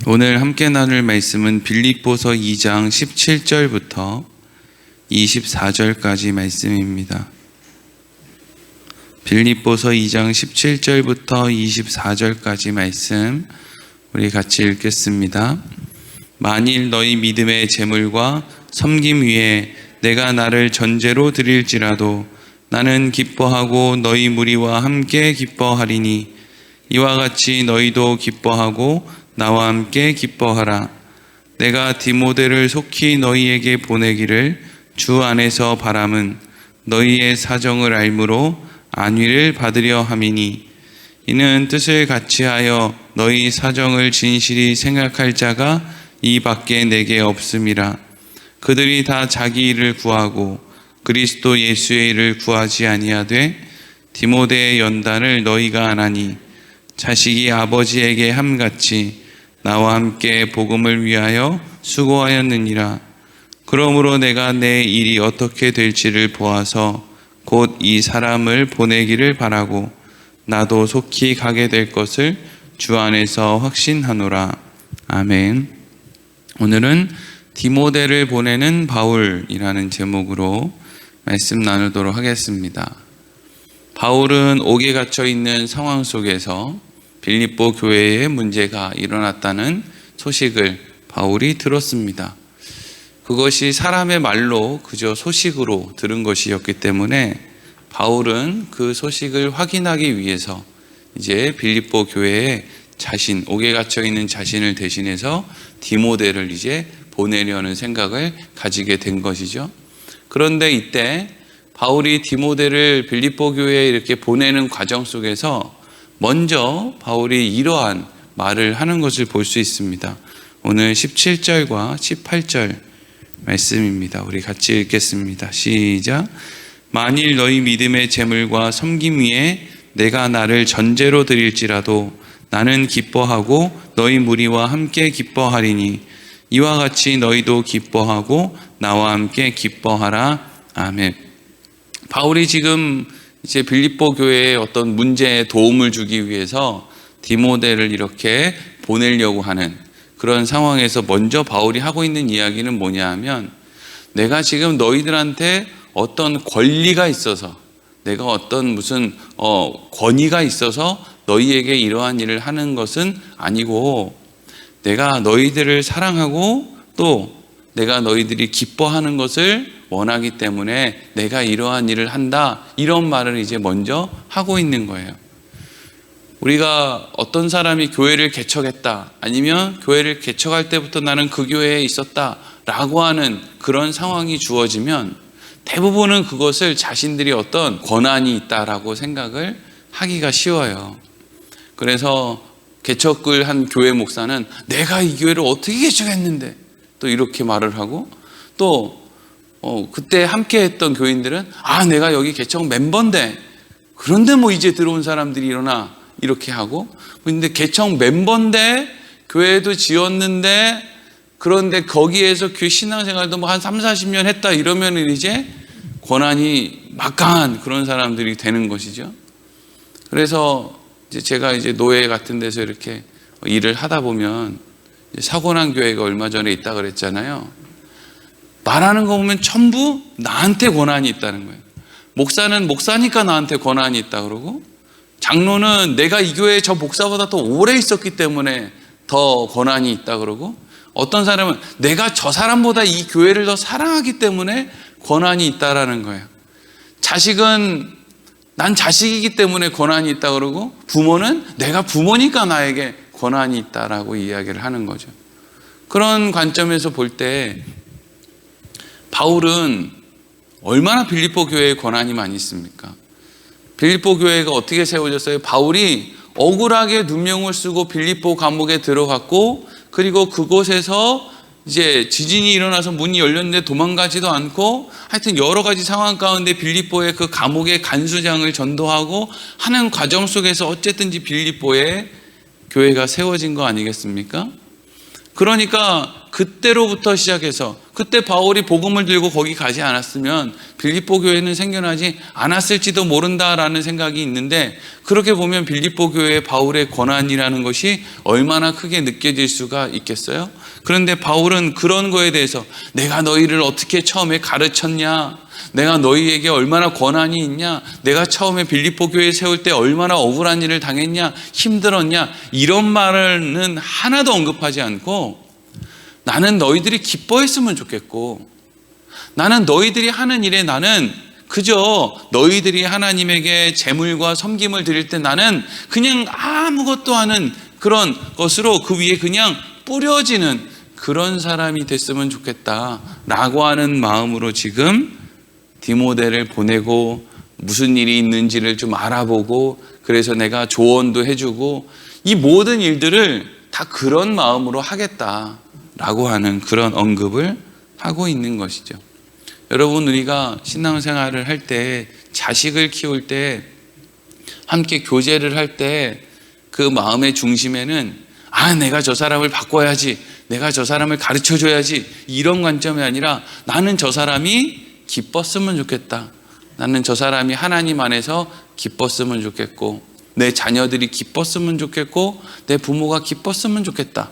오늘 함께 나눌 말씀은 빌립보서 2장 17절부터 24절까지 말씀입니다. 빌립보서 2장 17절부터 24절까지 말씀 우리 같이 읽겠습니다. 만일 너희 믿음의 재물과 섬김 위에 내가 나를 전제로 드릴지라도 나는 기뻐하고 너희 무리와 함께 기뻐하리니 이와 같이 너희도 기뻐하고 나와 함께 기뻐하라. 내가 디모데를 속히 너희에게 보내기를 주 안에서 바람은 너희의 사정을 알므로 안위를 받으려 함이니 이는 뜻을 같이하여 너희 사정을 진실히 생각할 자가 이 밖에 내게 없음이라. 그들이 다 자기 일을 구하고 그리스도 예수의 일을 구하지 아니하되 디모데의 연단을 너희가 안 하니 자식이 아버지에게 함같이 나와 함께 복음을 위하여 수고하였느니라. 그러므로 내가 내 일이 어떻게 될지를 보아서 곧 이 사람을 보내기를 바라고 나도 속히 가게 될 것을 주 안에서 확신하노라. 아멘. 오늘은 디모데를 보내는 바울이라는 제목으로 말씀 나누도록 하겠습니다. 바울은 옥에 갇혀 있는 상황 속에서 빌립보 교회에 문제가 일어났다는 소식을 바울이 들었습니다. 그것이 사람의 말로 그저 소식으로 들은 것이었기 때문에 바울은 그 소식을 확인하기 위해서 이제 빌립보 교회에 옥에 갇혀 있는 자신을 대신해서 디모데를 이제 보내려는 생각을 가지게 된 것이죠. 그런데 이때 바울이 디모데를 빌립보 교회에 이렇게 보내는 과정 속에서 먼저 바울이 이러한 말을 하는 것을 볼 수 있습니다. 오늘 17절과 18절 말씀입니다. 우리 같이 읽겠습니다. 시작. 만일 너희 믿음의 재물과 섬김 위에 내가 나를 전제로 드릴지라도 나는 기뻐하고 너희 무리와 함께 기뻐하리니 이와 같이 너희도 기뻐하고 나와 함께 기뻐하라. 아멘. 바울이 지금 이제 빌립보 교회에 어떤 문제에 도움을 주기 위해서 디모데를 이렇게 보내려고 하는 그런 상황에서 먼저 바울이 하고 있는 이야기는 뭐냐 하면 내가 지금 너희들한테 어떤 권리가 있어서 내가 어떤 무슨 권위가 있어서 너희에게 이러한 일을 하는 것은 아니고 내가 너희들을 사랑하고 또 내가 너희들이 기뻐하는 것을 원하기 때문에 내가 이러한 일을 한다, 이런 말을 이제 먼저 하고 있는 거예요. 우리가 어떤 사람이 교회를 개척했다, 아니면 교회를 개척할 때부터 나는 그 교회에 있었다 라고 하는 그런 상황이 주어지면 대부분은 그것을 자신들이 어떤 권한이 있다라고 생각을 하기가 쉬워요. 그래서 개척을 한 교회 목사는 내가 이 교회를 어떻게 개척했는데 또 이렇게 말을 하고, 또 그때 함께 했던 교인들은 내가 여기 개척 멤버인데 그런데 뭐 이제 들어온 사람들이 일어나 이렇게 하고, 근데 개척 멤버인데 교회도 지었는데 그런데 거기에서 그 신앙생활도 뭐 한 30-40년 했다 이러면 이제 권한이 막강한 그런 사람들이 되는 것이죠. 그래서 이제 제가 이제 노예 같은 데서 이렇게 일을 하다 보면 사고 난 교회가 얼마 전에 있다 그랬잖아요. 말하는 거 보면 전부 나한테 권한이 있다는 거예요. 목사는 목사니까 나한테 권한이 있다 그러고, 장로는 내가 이 교회에 저 목사보다 더 오래 있었기 때문에 더 권한이 있다 그러고, 어떤 사람은 내가 저 사람보다 이 교회를 더 사랑하기 때문에 권한이 있다라는 거예요. 자식은 난 자식이기 때문에 권한이 있다 그러고, 부모는 내가 부모니까 나에게 권한이 있다라고 이야기를 하는 거죠. 그런 관점에서 볼 때 바울은 얼마나 빌립보 교회에 권한이 많이 있습니까? 빌립보 교회가 어떻게 세워졌어요? 바울이 억울하게 누명을 쓰고 빌립보 감옥에 들어갔고, 그리고 그곳에서 이제 지진이 일어나서 문이 열렸는데 도망가지도 않고, 하여튼 여러 가지 상황 가운데 빌립보의 그 감옥의 간수장을 전도하고 하는 과정 속에서 어쨌든지 빌립보에 교회가 세워진 거 아니겠습니까? 그러니까 그때로부터 시작해서 그때 바울이 복음을 들고 거기 가지 않았으면 빌립보 교회는 생겨나지 않았을지도 모른다라는 생각이 있는데, 그렇게 보면 빌립보 교회의 바울의 권한이라는 것이 얼마나 크게 느껴질 수가 있겠어요? 그런데 바울은 그런 거에 대해서 내가 너희를 어떻게 처음에 가르쳤냐, 내가 너희에게 얼마나 권한이 있냐, 내가 처음에 빌립보 교회 세울 때 얼마나 억울한 일을 당했냐, 힘들었냐, 이런 말은 하나도 언급하지 않고 나는 너희들이 기뻐했으면 좋겠고, 나는 너희들이 하는 일에 나는 그저 너희들이 하나님에게 제물과 섬김을 드릴 때 나는 그냥 아무것도 하는 그런 것으로 그 위에 그냥 뿌려지는 그런 사람이 됐으면 좋겠다라고 하는 마음으로 지금 디모데를 보내고 무슨 일이 있는지를 좀 알아보고, 그래서 내가 조언도 해주고, 이 모든 일들을 다 그런 마음으로 하겠다라고 하는 그런 언급을 하고 있는 것이죠. 여러분, 우리가 신앙생활을 할 때, 자식을 키울 때, 함께 교제를 할 때 그 마음의 중심에는 내가 저 사람을 바꿔야지, 내가 저 사람을 가르쳐줘야지, 이런 관점이 아니라 나는 저 사람이 기뻤으면 좋겠다, 나는 저 사람이 하나님 안에서 기뻤으면 좋겠고, 내 자녀들이 기뻤으면 좋겠고, 내 부모가 기뻤으면 좋겠다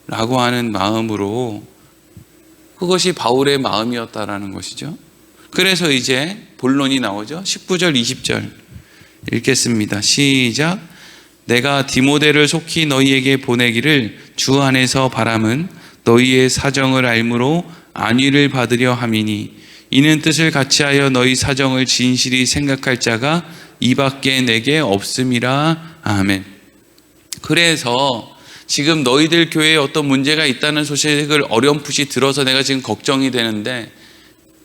라고 하는 마음으로, 그것이 바울의 마음이었다라는 것이죠. 그래서 이제 본론이 나오죠. 19절 20절 읽겠습니다. 시작. 내가 디모데를 속히 너희에게 보내기를 주 안에서 바람은 너희의 사정을 알므로 안위를 받으려 함이니, 이는 뜻을 같이하여 너희 사정을 진실이 생각할 자가 이밖에 내게 없음이라. 아멘. 그래서 지금 너희들 교회에 어떤 문제가 있다는 소식을 어렴풋이 들어서 내가 지금 걱정이 되는데,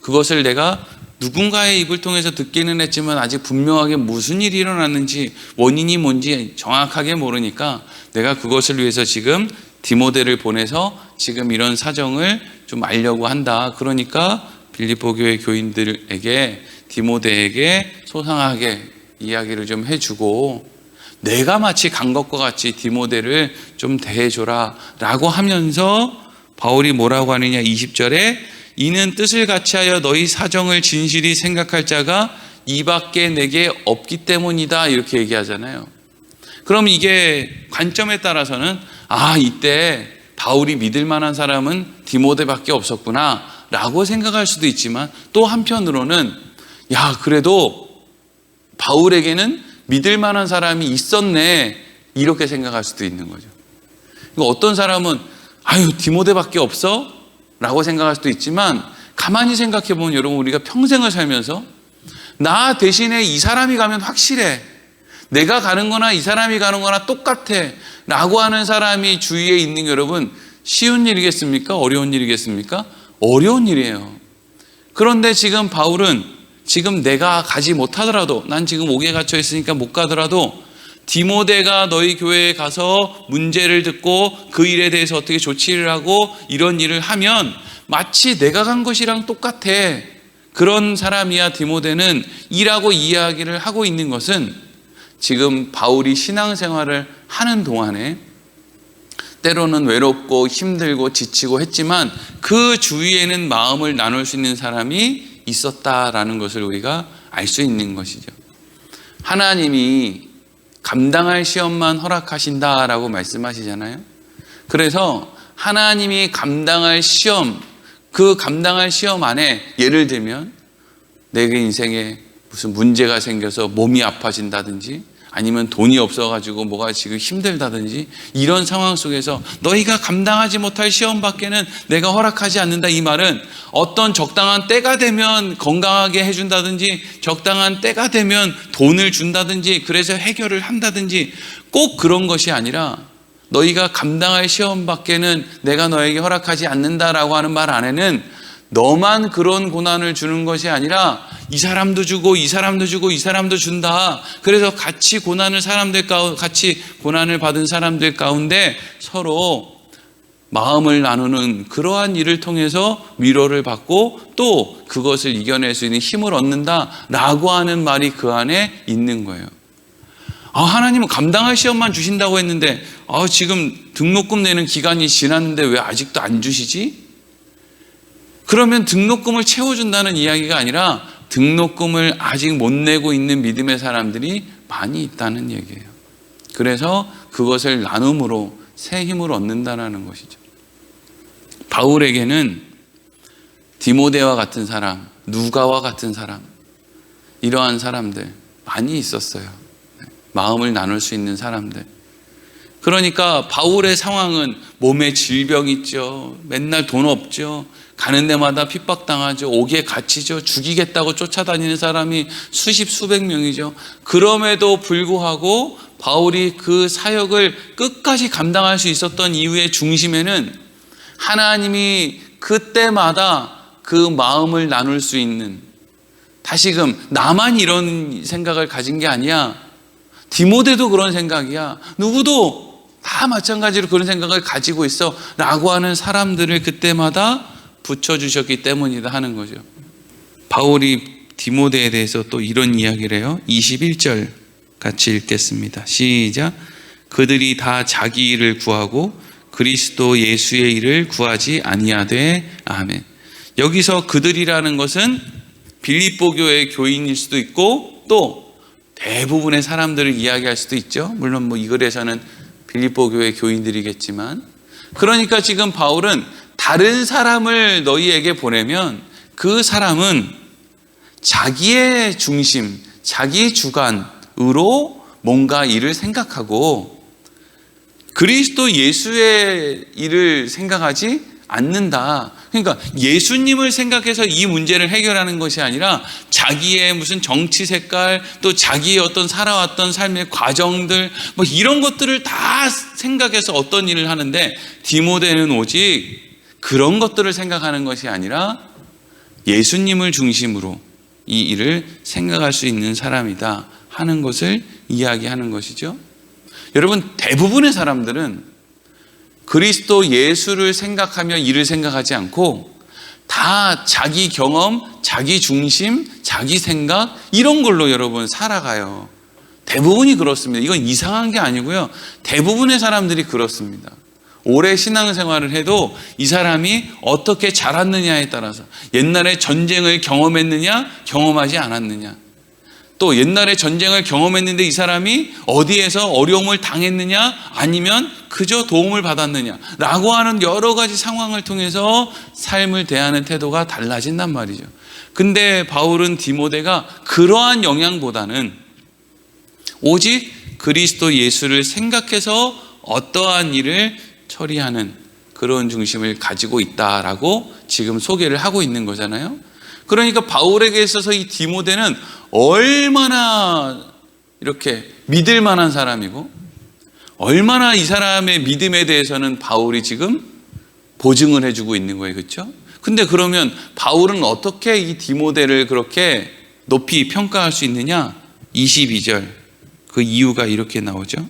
그것을 내가 누군가의 입을 통해서 듣기는 했지만 아직 분명하게 무슨 일이 일어났는지, 원인이 뭔지 정확하게 모르니까 내가 그것을 위해서 지금 디모데를 보내서 지금 이런 사정을 좀 알려고 한다. 그러니까 빌립보 교회 교인들에게, 디모데에게 소상하게 이야기를 좀 해주고, 내가 마치 간 것과 같이 디모데를 좀 대해줘라 라고 하면서 바울이 뭐라고 하느냐, 20절에 이는 뜻을 같이하여 너희 사정을 진실이 생각할 자가 이밖에 내게 없기 때문이다, 이렇게 얘기하잖아요. 그럼 이게 관점에 따라서는 이때 바울이 믿을 만한 사람은 디모데밖에 없었구나 라고 생각할 수도 있지만, 또 한편으로는 그래도 바울에게는 믿을 만한 사람이 있었네, 이렇게 생각할 수도 있는 거죠. 어떤 사람은 디모데밖에 없어? 라고 생각할 수도 있지만, 가만히 생각해 보면 여러분, 우리가 평생을 살면서 나 대신에 이 사람이 가면 확실해, 내가 가는 거나 이 사람이 가는 거나 똑같아 라고 하는 사람이 주위에 있는 게 여러분, 쉬운 일이겠습니까? 어려운 일이겠습니까? 어려운 일이에요. 그런데 지금 바울은 지금 내가 가지 못하더라도, 난 지금 옥에 갇혀 있으니까 못 가더라도 디모데가 너희 교회에 가서 문제를 듣고 그 일에 대해서 어떻게 조치를 하고 이런 일을 하면 마치 내가 간 것이랑 똑같아, 그런 사람이야 디모데는, 이라고 이야기를 하고 있는 것은, 지금 바울이 신앙생활을 하는 동안에 때로는 외롭고 힘들고 지치고 했지만 그 주위에는 마음을 나눌 수 있는 사람이 있었다라는 것을 우리가 알 수 있는 것이죠. 하나님이 감당할 시험만 허락하신다라고 말씀하시잖아요. 그래서 하나님이 감당할 시험, 그 감당할 시험 안에, 예를 들면 내 인생에 무슨 문제가 생겨서 몸이 아파진다든지, 아니면 돈이 없어가지고 뭐가 지금 힘들다든지, 이런 상황 속에서 너희가 감당하지 못할 시험 밖에는 내가 허락하지 않는다, 이 말은 어떤 적당한 때가 되면 건강하게 해준다든지, 적당한 때가 되면 돈을 준다든지, 그래서 해결을 한다든지, 꼭 그런 것이 아니라 너희가 감당할 시험 밖에는 내가 너에게 허락하지 않는다라고 하는 말 안에는 너만 그런 고난을 주는 것이 아니라 이 사람도 주고 이 사람도 주고 이 사람도 준다. 그래서 같이 고난을 같이 고난을 받은 사람들 가운데 서로 마음을 나누는 그러한 일을 통해서 위로를 받고 또 그것을 이겨낼 수 있는 힘을 얻는다라고 하는 말이 그 안에 있는 거예요. 하나님은 감당할 시험만 주신다고 했는데 지금 등록금 내는 기간이 지났는데 왜 아직도 안 주시지? 그러면 등록금을 채워준다는 이야기가 아니라 등록금을 아직 못 내고 있는 믿음의 사람들이 많이 있다는 얘기예요. 그래서 그것을 나눔으로 새 힘을 얻는다는 것이죠. 바울에게는 디모데와 같은 사람, 누가와 같은 사람, 이러한 사람들 많이 있었어요. 마음을 나눌 수 있는 사람들. 그러니까 바울의 상황은 몸에 질병 있죠. 맨날 돈 없죠. 가는 데마다 핍박당하죠. 옥에 갇히죠. 죽이겠다고 쫓아다니는 사람이 수십 수백 명이죠. 그럼에도 불구하고 바울이 그 사역을 끝까지 감당할 수 있었던 이유의 중심에는 하나님이 그때마다 그 마음을 나눌 수 있는, 다시금 나만 이런 생각을 가진 게 아니야. 디모데도 그런 생각이야. 누구도 다 마찬가지로 그런 생각을 가지고 있어 라고 하는 사람들을 그때마다 붙여주셨기 때문이다 하는 거죠. 바울이 디모데에 대해서 또 이런 이야기를 해요. 21절 같이 읽겠습니다. 시작. 그들이 다 자기 일을 구하고 그리스도 예수의 일을 구하지 아니하되. 아멘. 여기서 그들이라는 것은 빌립보 교회의 교인일 수도 있고 또 대부분의 사람들을 이야기할 수도 있죠. 물론 이 글에서는 빌립보 교회 교인들이겠지만, 그러니까 지금 바울은 다른 사람을 너희에게 보내면 그 사람은 자기의 중심, 자기 주관으로 뭔가 일을 생각하고 그리스도 예수의 일을 생각하지 않는다. 그러니까 예수님을 생각해서 이 문제를 해결하는 것이 아니라 자기의 무슨 정치 색깔, 또 자기의 어떤 살아왔던 삶의 과정들, 이런 것들을 다 생각해서 어떤 일을 하는데, 디모데는 오직 그런 것들을 생각하는 것이 아니라 예수님을 중심으로 이 일을 생각할 수 있는 사람이다 하는 것을 이야기하는 것이죠. 여러분, 대부분의 사람들은 그리스도 예수를 생각하며 일을 생각하지 않고 다 자기 경험, 자기 중심, 자기 생각, 이런 걸로 여러분 살아가요. 대부분이 그렇습니다. 이건 이상한 게 아니고요. 대부분의 사람들이 그렇습니다. 오래 신앙생활을 해도 이 사람이 어떻게 자랐느냐에 따라서, 옛날에 전쟁을 경험했느냐, 경험하지 않았느냐, 또 옛날에 전쟁을 경험했는데 이 사람이 어디에서 어려움을 당했느냐, 아니면 그저 도움을 받았느냐 라고 하는 여러 가지 상황을 통해서 삶을 대하는 태도가 달라진단 말이죠. 근데 바울은 디모데가 그러한 영향보다는 오직 그리스도 예수를 생각해서 어떠한 일을 처리하는 그런 중심을 가지고 있다라고 지금 소개를 하고 있는 거잖아요. 그러니까 바울에게 있어서 이 디모데는 얼마나 이렇게 믿을 만한 사람이고, 얼마나 이 사람의 믿음에 대해서는 바울이 지금 보증을 해주고 있는 거예요. 그렇죠? 근데 그러면 바울은 어떻게 이 디모데를 그렇게 높이 평가할 수 있느냐? 22절, 그 이유가 이렇게 나오죠.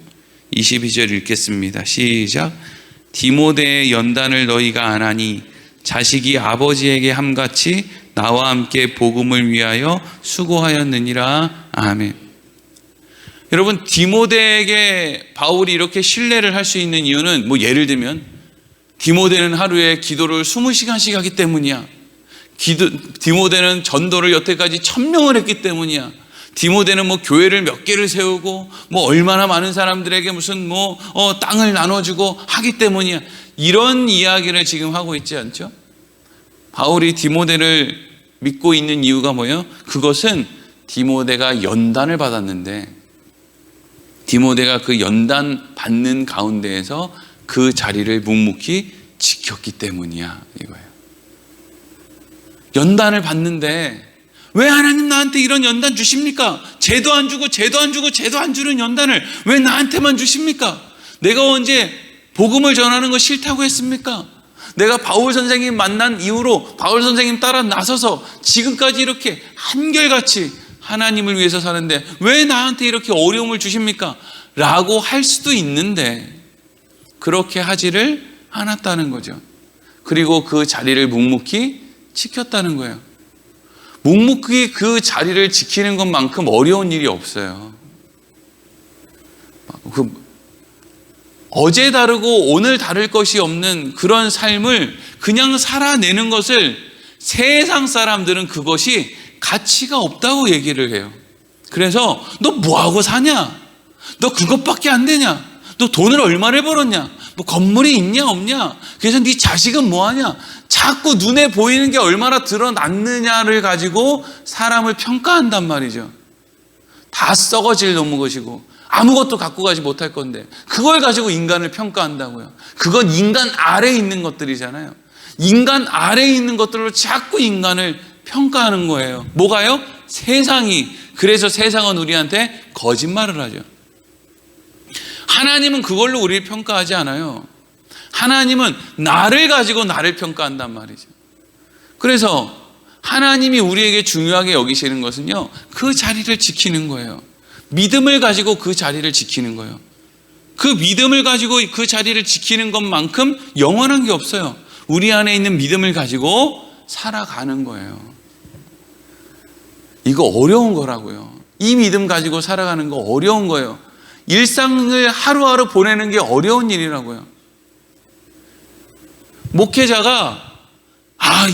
22절 읽겠습니다. 시작. 디모데의 연단을 너희가 안 하니 자식이 아버지에게 함같이 나와 함께 복음을 위하여 수고하였느니라. 아멘. 여러분, 디모데에게 바울이 이렇게 신뢰를 할 수 있는 이유는 예를 들면 디모데는 하루에 기도를 20시간씩 하기 때문이야. 디모데는 전도를 여태까지 1000명을 했기 때문이야. 디모데는 교회를 몇 개를 세우고 얼마나 많은 사람들에게 무슨 땅을 나눠주고 하기 때문이야. 이런 이야기를 지금 하고 있지 않죠? 바울이 디모데를 믿고 있는 이유가 뭐예요? 그것은 디모데가 연단을 받았는데 디모데가 그 연단 받는 가운데에서 그 자리를 묵묵히 지켰기 때문이야, 이거예요. 연단을 받는데 왜 하나님 나한테 이런 연단 주십니까? 죄도 안 주고 죄도 안 주고 죄도 안 주는 연단을 왜 나한테만 주십니까? 내가 언제 복음을 전하는 거 싫다고 했습니까? 내가 바울 선생님 만난 이후로 바울 선생님 따라 나서서 지금까지 이렇게 한결같이 하나님을 위해서 사는데 왜 나한테 이렇게 어려움을 주십니까? 라고 할 수도 있는데 그렇게 하지를 않았다는 거죠. 그리고 그 자리를 묵묵히 지켰다는 거예요. 묵묵히 그 자리를 지키는 것만큼 어려운 일이 없어요. 어제 다르고 오늘 다를 것이 없는 그런 삶을 그냥 살아내는 것을 세상 사람들은 그것이 가치가 없다고 얘기를 해요. 그래서 너 뭐하고 사냐? 너 그것밖에 안 되냐? 너 돈을 얼마를 벌었냐? 뭐 건물이 있냐 없냐? 그래서 네 자식은 뭐하냐? 자꾸 눈에 보이는 게 얼마나 드러났느냐를 가지고 사람을 평가한단 말이죠. 다 썩어질 놈의 것이고 아무것도 갖고 가지 못할 건데 그걸 가지고 인간을 평가한다고요. 그건 인간 아래에 있는 것들이잖아요. 인간 아래에 있는 것들로 자꾸 인간을 평가하는 거예요. 뭐가요? 세상이. 그래서 세상은 우리한테 거짓말을 하죠. 하나님은 그걸로 우리를 평가하지 않아요. 하나님은 나를 가지고 나를 평가한단 말이죠. 그래서 하나님이 우리에게 중요하게 여기시는 것은요, 그 자리를 지키는 거예요. 믿음을 가지고 그 자리를 지키는 거예요. 그 믿음을 가지고 그 자리를 지키는 것만큼 영원한 게 없어요. 우리 안에 있는 믿음을 가지고 살아가는 거예요. 이거 어려운 거라고요. 이 믿음 가지고 살아가는 거 어려운 거예요. 일상을 하루하루 보내는 게 어려운 일이라고요. 목회자가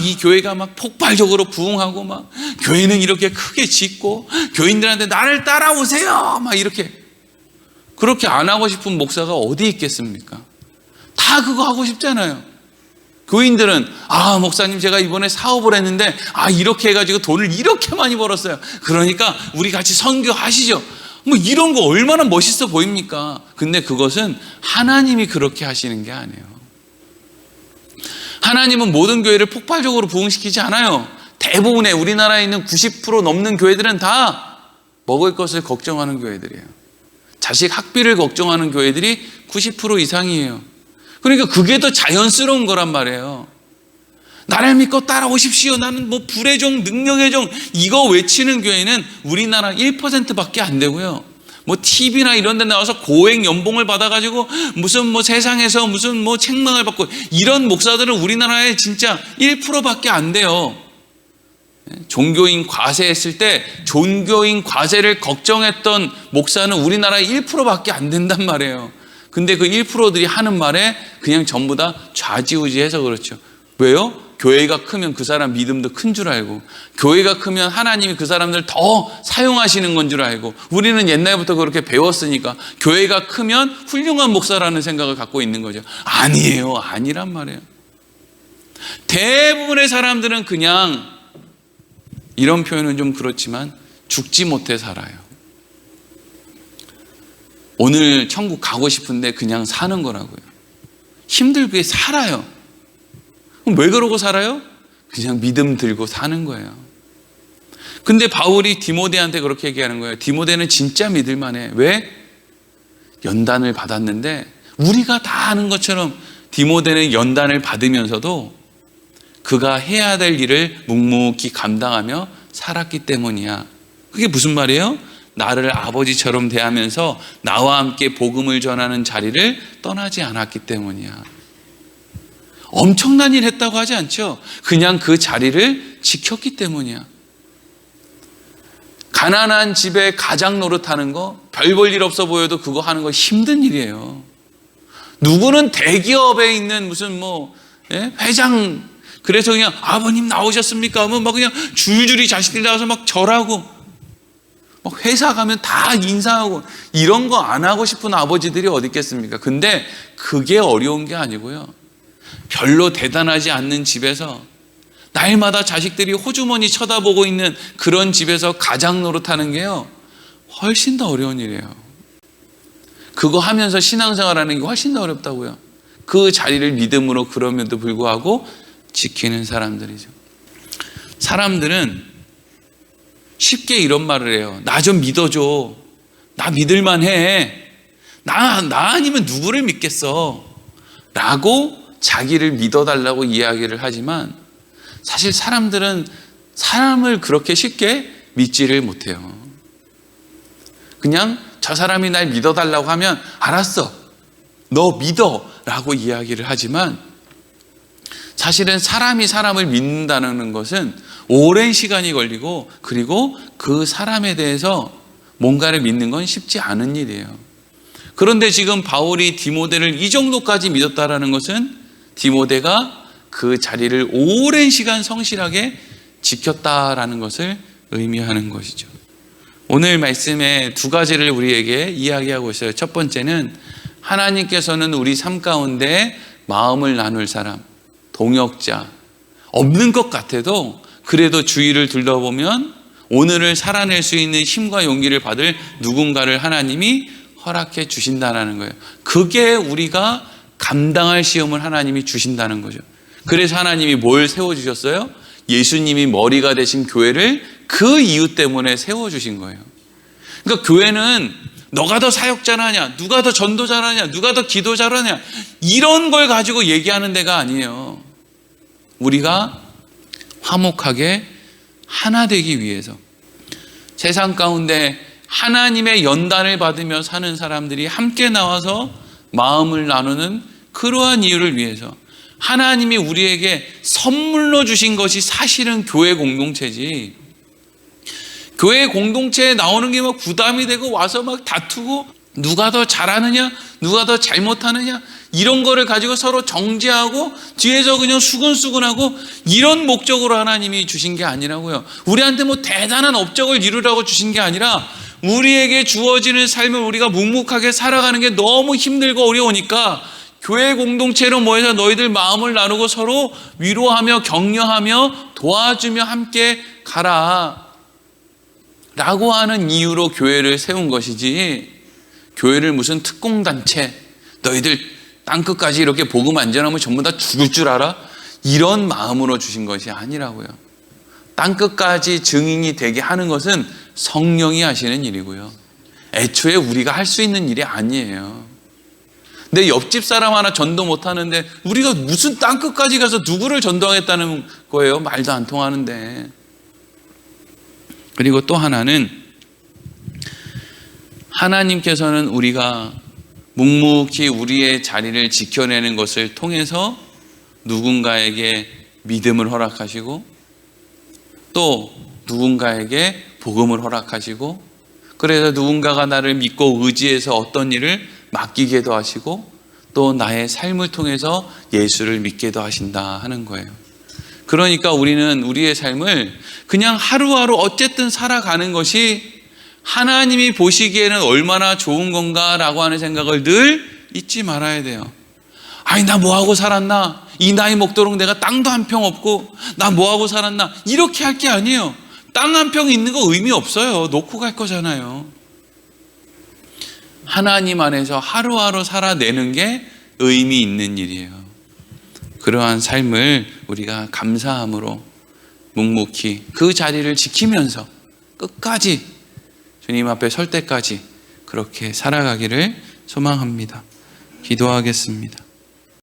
이 교회가 막 폭발적으로 부흥하고 막 교회는 이렇게 크게 짓고 교인들한테 나를 따라오세요 막 이렇게 그렇게 안 하고 싶은 목사가 어디 있겠습니까? 다 그거 하고 싶잖아요. 교인들은 목사님 제가 이번에 사업을 했는데 이렇게 해가지고 돈을 이렇게 많이 벌었어요. 그러니까 우리 같이 선교하시죠. 뭐 이런 거 얼마나 멋있어 보입니까? 근데 그것은 하나님이 그렇게 하시는 게 아니에요. 하나님은 모든 교회를 폭발적으로 부흥시키지 않아요. 대부분의 우리나라에 있는 90% 넘는 교회들은 다 먹을 것을 걱정하는 교회들이에요. 자식 학비를 걱정하는 교회들이 90% 이상이에요. 그러니까 그게 더 자연스러운 거란 말이에요. 나를 믿고 따라오십시오. 나는 뭐 불의 종, 능력의 종 이거 외치는 교회는 우리나라 1%밖에 안 되고요. 뭐 TV나 이런 데 나와서 고액 연봉을 받아가지고 무슨 뭐 세상에서 무슨 뭐 책망을 받고 이런 목사들은 우리나라에 진짜 1%밖에 안 돼요. 종교인 과세했을 때 종교인 과세를 걱정했던 목사는 우리나라에 1%밖에 안 된단 말이에요. 근데 그 1%들이 하는 말에 그냥 전부 다 좌지우지해서 그렇죠. 왜요? 교회가 크면 그 사람 믿음도 큰 줄 알고 교회가 크면 하나님이 그 사람들 더 사용하시는 건 줄 알고 우리는 옛날부터 그렇게 배웠으니까 교회가 크면 훌륭한 목사라는 생각을 갖고 있는 거죠. 아니에요. 아니란 말이에요. 대부분의 사람들은 그냥 이런 표현은 좀 그렇지만 죽지 못해 살아요. 오늘 천국 가고 싶은데 그냥 사는 거라고요. 힘들게 살아요. 그럼 왜 그러고 살아요? 그냥 믿음 들고 사는 거예요. 근데 바울이 디모데한테 그렇게 얘기하는 거예요. 디모데는 진짜 믿을만해. 왜? 연단을 받았는데 우리가 다 아는 것처럼 디모데는 연단을 받으면서도 그가 해야 될 일을 묵묵히 감당하며 살았기 때문이야. 그게 무슨 말이에요? 나를 아버지처럼 대하면서 나와 함께 복음을 전하는 자리를 떠나지 않았기 때문이야. 엄청난 일 했다고 하지 않죠. 그냥 그 자리를 지켰기 때문이야. 가난한 집에 가장 노릇하는 거 별 볼 일 없어 보여도 그거 하는 거 힘든 일이에요. 누구는 대기업에 있는 무슨 회장 그래서 그냥 아버님 나오셨습니까? 하면 막 그냥 줄줄이 자식들 나와서 막 절하고 막 회사 가면 다 인사하고 이런 거 안 하고 싶은 아버지들이 어디 있겠습니까? 근데 그게 어려운 게 아니고요. 별로 대단하지 않는 집에서 날마다 자식들이 호주머니 쳐다보고 있는 그런 집에서 가장 노릇하는 게요. 훨씬 더 어려운 일이에요. 그거 하면서 신앙생활하는 게 훨씬 더 어렵다고요. 그 자리를 믿음으로 그럼에도 불구하고 지키는 사람들이죠. 사람들은 쉽게 이런 말을 해요. 나 좀 믿어줘. 나 믿을만 해. 나 아니면 누구를 믿겠어. 라고 자기를 믿어달라고 이야기를 하지만 사실 사람들은 사람을 그렇게 쉽게 믿지를 못해요. 그냥 저 사람이 날 믿어달라고 하면 알았어. 너 믿어. 라고 이야기를 하지만 사실은 사람이 사람을 믿는다는 것은 오랜 시간이 걸리고 그리고 그 사람에 대해서 뭔가를 믿는 건 쉽지 않은 일이에요. 그런데 지금 바울이 디모데를 이 정도까지 믿었다라는 것은 디모데가 그 자리를 오랜 시간 성실하게 지켰다라는 것을 의미하는 것이죠. 오늘 말씀에 두 가지를 우리에게 이야기하고 있어요. 첫 번째는 하나님께서는 우리 삶 가운데 마음을 나눌 사람, 동역자, 없는 것 같아도 그래도 주위를 둘러보면 오늘을 살아낼 수 있는 힘과 용기를 받을 누군가를 하나님이 허락해 주신다는 거예요. 그게 우리가 감당할 시험을 하나님이 주신다는 거죠. 그래서 하나님이 뭘 세워주셨어요? 예수님이 머리가 되신 교회를 그 이유 때문에 세워주신 거예요. 그러니까 교회는 너가 더 사역 잘하냐, 누가 더 전도 잘하냐, 누가 더 기도 잘하냐, 이런 걸 가지고 얘기하는 데가 아니에요. 우리가 화목하게 하나 되기 위해서, 세상 가운데 하나님의 연단을 받으며 사는 사람들이 함께 나와서 마음을 나누는 그러한 이유를 위해서 하나님이 우리에게 선물로 주신 것이 사실은 교회 공동체지. 교회 공동체에 나오는 게 막 부담이 되고 와서 막 다투고 누가 더 잘하느냐, 누가 더 잘못하느냐, 이런 거를 가지고 서로 정죄하고 뒤에서 그냥 수근수근하고, 이런 목적으로 하나님이 주신 게 아니라고요. 우리한테 뭐 대단한 업적을 이루라고 주신 게 아니라 우리에게 주어지는 삶을 우리가 묵묵하게 살아가는 게 너무 힘들고 어려우니까 교회 공동체로 모여서 너희들 마음을 나누고 서로 위로하며 격려하며 도와주며 함께 가라 라고 하는 이유로 교회를 세운 것이지, 교회를 무슨 특공단체, 너희들 땅끝까지 이렇게 복음 안 전하면 전부 다 죽을 줄 알아? 이런 마음으로 주신 것이 아니라고요. 땅끝까지 증인이 되게 하는 것은 성령이 하시는 일이고요. 애초에 우리가 할 수 있는 일이 아니에요. 내 옆집 사람 하나 전도 못하는데 우리가 무슨 땅끝까지 가서 누구를 전도하겠다는 거예요? 말도 안 통하는데. 그리고 또 하나는, 하나님께서는 우리가 묵묵히 우리의 자리를 지켜내는 것을 통해서 누군가에게 믿음을 허락하시고 또 누군가에게 복음을 허락하시고, 그래서 누군가가 나를 믿고 의지해서 어떤 일을 맡기게도 하시고 또 나의 삶을 통해서 예수를 믿게도 하신다 하는 거예요. 그러니까 우리는 우리의 삶을 그냥 하루하루 어쨌든 살아가는 것이 하나님이 보시기에는 얼마나 좋은 건가라고 하는 생각을 늘 잊지 말아야 돼요. 아니, 나 뭐하고 살았나? 이 나이 먹도록 내가 땅도 한 평 없고 나 뭐하고 살았나? 이렇게 할 게 아니에요. 땅 한 평 있는 거 의미 없어요. 놓고 갈 거잖아요. 하나님 안에서 하루하루 살아내는 게 의미 있는 일이에요. 그러한 삶을 우리가 감사함으로 묵묵히 그 자리를 지키면서 끝까지 주님 앞에 설 때까지 그렇게 살아가기를 소망합니다. 기도하겠습니다.